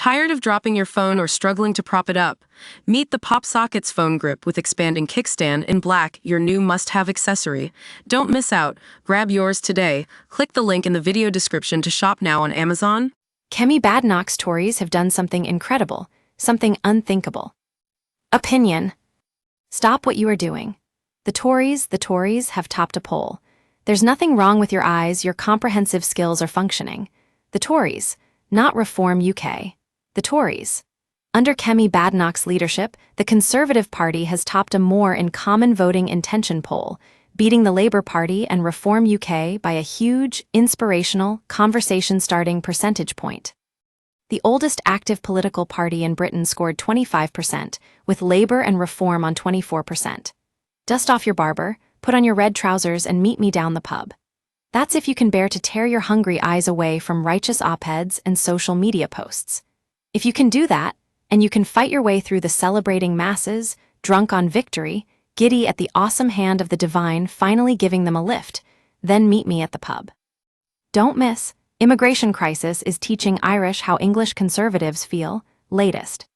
Tired of dropping your phone or struggling to prop it up? Meet the PopSockets phone grip with expanding kickstand in black, your new must-have accessory. Don't miss out. Grab yours today. Click the link in the video description to shop now on Amazon. Kemi Badenoch Tories have done something incredible, something unthinkable. Opinion. Stop what you are doing. The Tories have topped a poll. There's nothing wrong with your eyes, your comprehensive skills are functioning. The Tories, not Reform UK. The Tories. Under Kemi Badenoch's leadership, the Conservative Party has topped a more in common voting intention poll, beating the Labour Party and Reform UK by a huge, inspirational, conversation-starting percentage point. The oldest active political party in Britain scored 25%, with Labour and Reform on 24%. Dust off your barber, put on your red trousers and meet me down the pub. That's if you can bear to tear your hungry eyes away from righteous op-eds and social media posts. If you can do that, and you can fight your way through the celebrating masses, drunk on victory, giddy at the awesome hand of the divine finally giving them a lift, then meet me at the pub. Don't miss, Immigration Crisis is teaching Irish how English Conservatives feel, latest.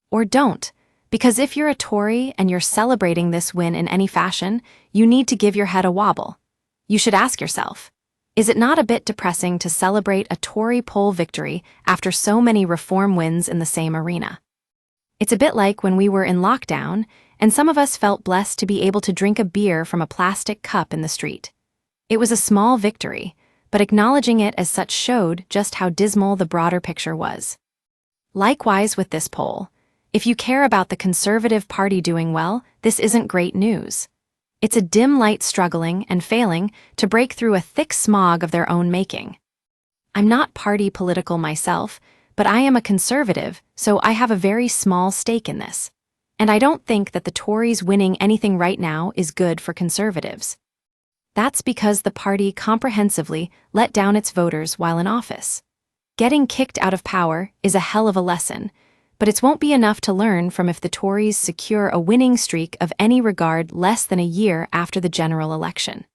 Or don't, because if you're a Tory and you're celebrating this win in any fashion, you need to give your head a wobble. You should ask yourself, is it not a bit depressing to celebrate a Tory poll victory after so many Reform wins in the same arena? It's a bit like when we were in lockdown, and some of us felt blessed to be able to drink a beer from a plastic cup in the street. It was a small victory, but acknowledging it as such showed just how dismal the broader picture was. Likewise with this poll, if you care about the Conservative Party doing well, this isn't great news. It's a dim light struggling and failing to break through a thick smog of their own making. I'm not party political myself, but I am a Conservative, so I have a very small stake in this. And I don't think that the Tories winning anything right now is good for Conservatives. That's because the party comprehensively let down its voters while in office. Getting kicked out of power is a hell of a lesson, but it won't be enough to learn from if the Tories secure a winning streak of any regard less than a year after the general election.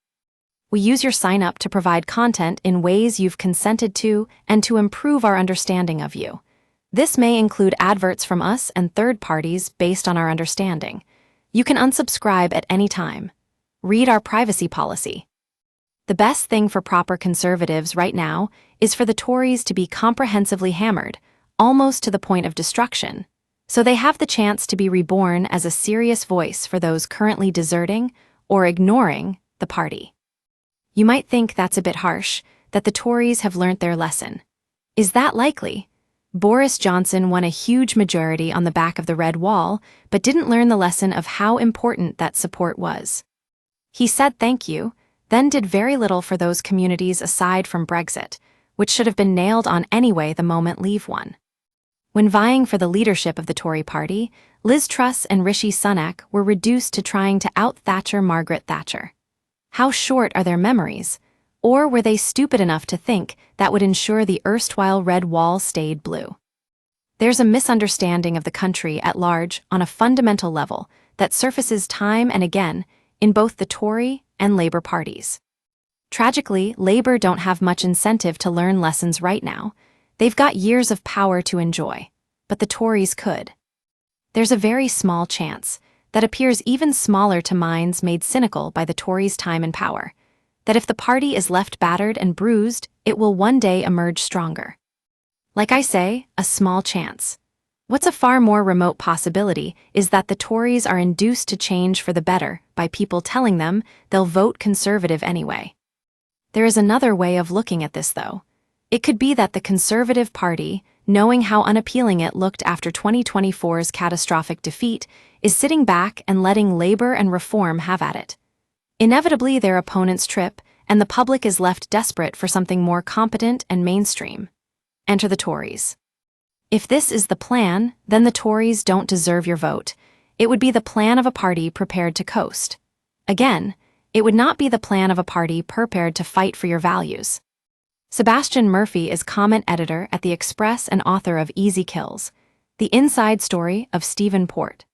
We use your sign-up to provide content in ways you've consented to and to improve our understanding of you. This may include adverts from us and third parties based on our understanding. You can unsubscribe at any time. Read our privacy policy. The best thing for proper Conservatives right now is for the Tories to be comprehensively hammered, almost to the point of destruction, so they have the chance to be reborn as a serious voice for those currently deserting or ignoring the party. You might think that's a bit harsh, that the Tories have learnt their lesson. Is that likely? Boris Johnson won a huge majority on the back of the red wall, but didn't learn the lesson of how important that support was. He said thank you, then did very little for those communities aside from Brexit, which should have been nailed on anyway the moment Leave won. When vying for the leadership of the Tory party, Liz Truss and Rishi Sunak were reduced to trying to out-Thatcher Margaret Thatcher. How short are their memories? Or were they stupid enough to think that would ensure the erstwhile red wall stayed blue? There's a misunderstanding of the country at large on a fundamental level that surfaces time and again in both the Tory and Labour parties. Tragically, Labour don't have much incentive to learn lessons right now. They've got years of power to enjoy, but the Tories could. There's a very small chance, that appears even smaller to minds made cynical by the Tories' time in power, that if the party is left battered and bruised, it will one day emerge stronger. Like I say, a small chance. What's a far more remote possibility is that the Tories are induced to change for the better by people telling them they'll vote Conservative anyway. There is another way of looking at this, though. It could be that the Conservative Party, knowing how unappealing it looked after 2024's catastrophic defeat, is sitting back and letting Labour and Reform have at it. Inevitably, their opponents trip, and the public is left desperate for something more competent and mainstream. Enter the Tories. If this is the plan, then the Tories don't deserve your vote. It would be the plan of a party prepared to coast. Again, it would not be the plan of a party prepared to fight for your values. Sebastian Murphy is comment editor at The Express and author of Easy Kills, the inside story of Stephen Port.